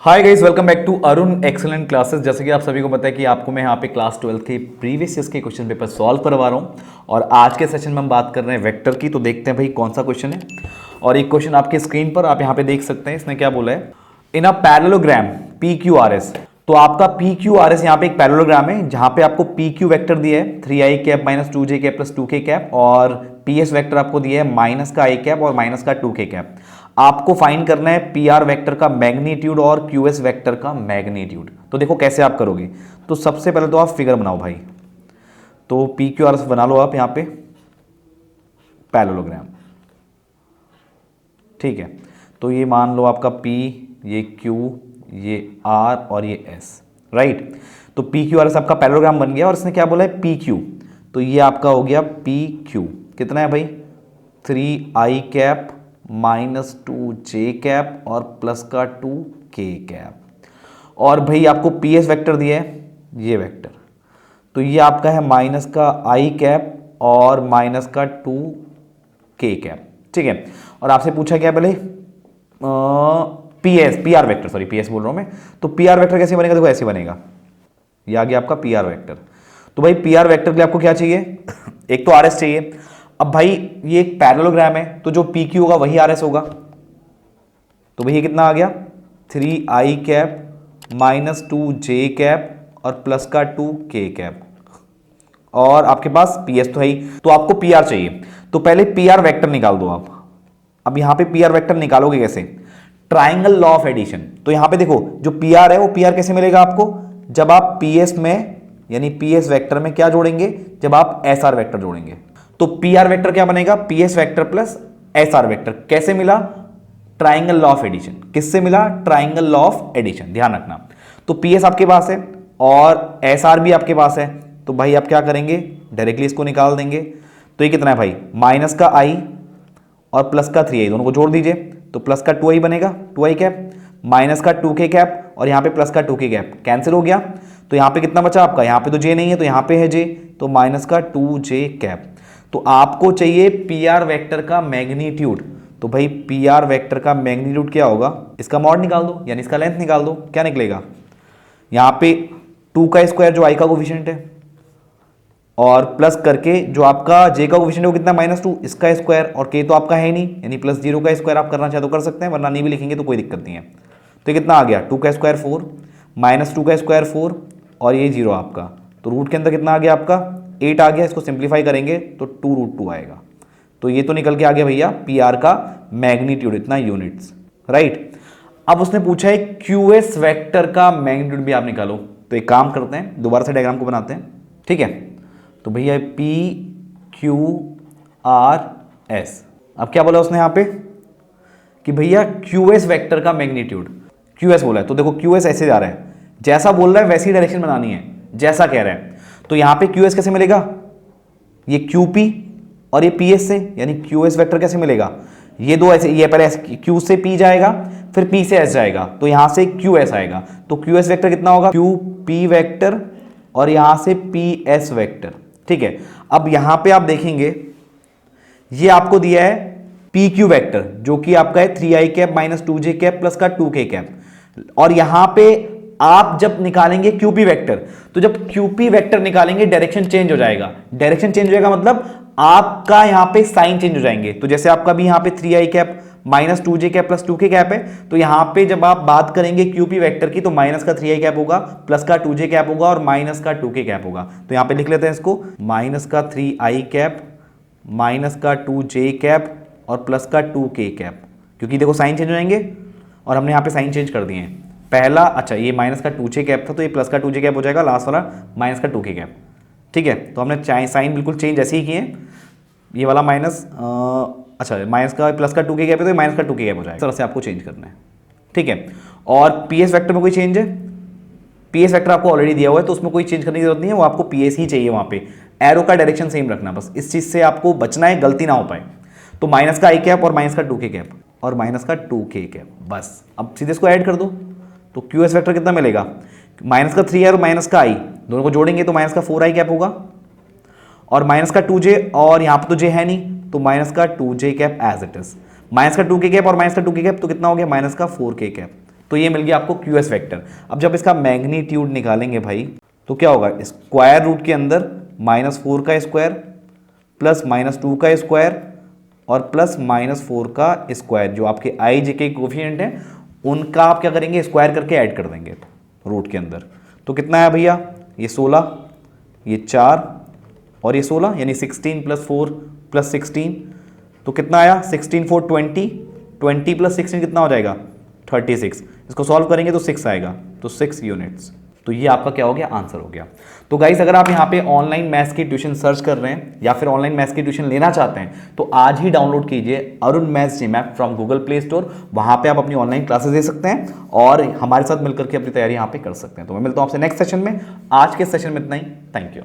Hi guys, welcome back to Arun excellent classes. जैसे कि आप सभी को पता है कि आपको मैं यहाँ पे क्लास 12 के प्रीवियस ईयर्स के क्वेश्चन पेपर सॉल्व करवा रहा हूँ और आज के सेशन में हम बात कर रहे हैं वेक्टर की। तो देखते हैं भाई कौन सा क्वेश्चन है। और एक क्वेश्चन आपके स्क्रीन पर आप यहाँ पे देख सकते हैं। इसने क्या बोला है, in a parallelogram P Q R S. तो आपका पी क्यू आर एस यहाँ पे एक पैरेललोग्राम है जहाँ पे आपको पी क्यू वैक्टर दिया है 3i cap minus 2j cap plus 2k cap, और पी एस वैक्टर आपको दिया है माइनस का i कैप और माइनस का 2k कैप। आपको फाइंड करना है पी आर वैक्टर का मैग्नीट्यूड और क्यू एस वैक्टर का मैग्नीट्यूड। तो देखो कैसे आप करोगे। तो सबसे पहले तो आप फिगर बनाओ भाई। तो पी क्यू आर एस बना लो आप यहाँ पे पैरेललोग्राम, ठीक है। तो ये मान लो आपका P, ये Q, ये R और ये S, राइट। तो पी क्यू आर एस आपका पैरेललोग्राम बन गया और इसने क्या बोला है PQ। तो ये आपका हो गया PQ। कितना है भाई, 3i cap minus 2j cap और प्लस का 2k कैप। और भाई आपको पी एस वैक्टर दिया है ये वैक्टर, तो ये आपका है माइनस का i कैप और माइनस का 2k कैप, ठीक है। और आपसे पूछा क्या पहले P R vector, sorry P S बोल रहा हूं मैं। तो पी आर वैक्टर कैसे बनेगा, देखो ऐसे बनेगा। ये आ गया आपका पी आर वैक्टर। तो भाई पी आर वैक्टर के लिए आपको क्या चाहिए एक तो आर एस चाहिए। अब भाई ये एक पैरेललोग्राम है तो जो पी क्यू होगा वही आर एस होगा। तो भाई ये कितना आ गया, 3i cap minus 2j cap और प्लस का 2k कैप। और आपके पास पी एस तो है ही, तो आपको पी आर चाहिए। तो पहले पी आर वैक्टर निकाल दो आप। अब यहां पे पी आर वैक्टर निकालोगे कैसे, ट्राइंगल लॉ ऑफ एडिशन। तो यहां पे देखो जो पी आर है वो पी आर कैसे मिलेगा आपको, जब आप पी एस में यानी पी एस वैक्टर में क्या जोड़ेंगे, जब आप एस आर वैक्टर जोड़ेंगे। तो पी आर वैक्टर क्या बनेगा, P S vector plus S R vector. कैसे मिला, ट्राइंगल लॉ ऑफ एडिशन। किससे मिला, ट्राइंगल लॉ ऑफ एडिशन, ध्यान रखना। तो पी एस आपके पास है और एस आर भी आपके पास है। तो भाई आप क्या करेंगे, डायरेक्टली इसको निकाल देंगे। तो ये कितना है भाई, माइनस का i और प्लस का 3i, दोनों को जोड़ दीजिए। तो प्लस का 2i बनेगा, 2i कैप माइनस का 2k कैप और यहाँ पे प्लस का 2k कैप कैंसिल हो गया। तो यहाँ पे कितना बचा आपका, यहाँ पे तो j नहीं है तो यहाँ पे है j, तो माइनस का 2j कैप। तो आपको चाहिए पी आर वैक्टर का मैग्नीट्यूड। तो भाई पी आर वैक्टर का मैग्नीट्यूड क्या होगा, इसका मॉड निकाल दो यानी इसका लेंथ निकाल दो। क्या निकलेगा, यहाँ पे 2 का स्क्वायर जो i का कोफिशिएंट है और प्लस करके जो आपका j का कोफिशिएंट है वो कितना -2, इसका स्क्वायर, और k तो आपका है नहीं यानी प्लस 0 का स्क्वायर। आप करना चाहे तो कर सकते हैं, वरना नहीं भी लिखेंगे तो कोई दिक्कत नहीं है। तो ये कितना आ गया, 2 का स्क्वायर 4 माइनस 2 का स्क्वायर 4 और ये 0 आपका। तो रूट के अंदर कितना आ गया आपका 8 आ गया। इसको सिंप्लीफाई करेंगे तो 2√2 आएगा। तो ये तो निकल के आ गया भैया पी आर का मैग्नीट्यूड, इतना यूनिट्स, राइट। अब उसने पूछा है क्यू एस वैक्टर का मैग्नीट्यूड भी आप निकालो। तो एक काम करते हैं, दोबारा से डायग्राम को बनाते हैं, ठीक है। तो भैया पी क्यू आर एस। अब क्या बोला उसने यहाँ पे कि भैया क्यू एस वैक्टर का मैग्नीट्यूड, क्यू एस बोला है। तो देखो क्यू एस ऐसे जा रहा है, जैसा बोल रहा है वैसी डायरेक्शन बनानी है जैसा कह रहा है। तो यहाँ पे क्यू एस कैसे मिलेगा, ये क्यू पी और ये पी एस से, यानी क्यू एस वैक्टर कैसे मिलेगा, ये दो ऐसे, ये पहले क्यू से पी जाएगा फिर पी से एस जाएगा, तो यहां से क्यू एस आएगा। तो क्यू एस वैक्टर कितना होगा, क्यू पी वैक्टर और यहां से पी एस वैक्टर, ठीक है। अब यहां पे आप देखेंगे ये आपको दिया है पी क्यू वैक्टर जो कि आपका है 3i cap minus 2j cap plus का 2k कैप। और यहां पे आप जब निकालेंगे क्यूपी वेक्टर, तो जब क्यूपी वेक्टर निकालेंगे डायरेक्शन चेंज हो जाएगा। डायरेक्शन चेंज हो जाएगा मतलब आपका यहां पे साइन चेंज हो जाएंगे। तो जैसे आपका भी यहां पे 3i cap minus 2j cap plus 2k cap है, तो यहां पे जब आप बात करेंगे क्यूपी वेक्टर की तो माइनस का 3i कैप होगा, प्लस का 2j कैप होगा और माइनस का 2k कैप होगा। तो यहां पे लिख लेते हैं इसको, माइनस का 3i कैप माइनस का 2j कैप और प्लस का 2k कैप, क्योंकि देखो साइन चेंज हो जाएंगे और हमने यहाँ पे साइन चेंज कर दिए हैं। पहला, अच्छा ये माइनस का 2j कैप था तो ये प्लस का 2j कैप हो जाएगा, लास्ट वाला माइनस का 2k कैप, ठीक है। तो हमने साइन बिल्कुल चेंज ऐसे ही किए, ये वाला माइनस, अच्छा माइनस का प्लस का 2k कैप है तो ये माइनस का 2k कैप हो जाएगा। इस तरह से आपको चेंज करना है, ठीक है। और पी एस वैक्टर में कोई चेंज है, पी एस वैक्टर आपको ऑलरेडी दिया हुआ है तो उसमें कोई चेंज करने की जरूरत नहीं है, वो आपको पी एस ही चाहिए। वहाँ पे एरो का डायरेक्शन सेम रखना, बस इस चीज़ से आपको बचना है, गलती ना हो पाए। तो माइनस का i कैप और माइनस का 2k कैप और माइनस का 2k कैप, बस। अब सीधे इसको ऐड कर दो तो क्यू एस वैक्टर कितना मिलेगा, माइनस का 3 और माइनस का i दोनों को जोड़ेंगे तो माइनस का 4i कैप होगा और माइनस का 2j, और यहाँ पे तो j है नहीं तो माइनस का 2j cap as it is. Minus का 2k कैप और माइनस का 2k कैप तो कितना हो गया, माइनस का 4k कैप। तो ये मिल गया आपको QS वेक्टर। अब जब इसका मैग्नीट्यूड निकालेंगे भाई तो क्या होगा, स्क्वायर रूट के अंदर -4 का स्क्वायर प्लस -2 का स्क्वायर और प्लस -4 का स्क्वायर, जो आपके आई जे के कोफिशिएंट है उनका आप क्या करेंगे, स्क्वायर करके ऐड कर देंगे रूट के अंदर। तो कितना है भैया, ये 16, ये 4 और ये 16, यानी 16 + 4 + 16, तो कितना आया 16 4 20, 20 + 16 कितना हो जाएगा 36। इसको सॉल्व करेंगे तो 6 आएगा, तो 6 यूनिट्स। तो ये आपका क्या हो गया, आंसर हो गया। तो गाइस अगर आप यहाँ पे ऑनलाइन मैथ्स की ट्यूशन सर्च कर रहे हैं या फिर ऑनलाइन मैथ्स की ट्यूशन लेना चाहते हैं तो आज ही डाउनलोड कीजिए अरुण मैथ्स जीमैप फ्रॉम गूगल प्ले स्टोर। वहां पे आप अपनी ऑनलाइन क्लासेस दे सकते हैं और हमारे साथ मिलकर के अपनी तैयारी यहाँ पे कर सकते हैं। तो मैं मिलता हूँ आपसे नेक्स्ट सेशन में। आज के सेशन में इतना ही, थैंक यू।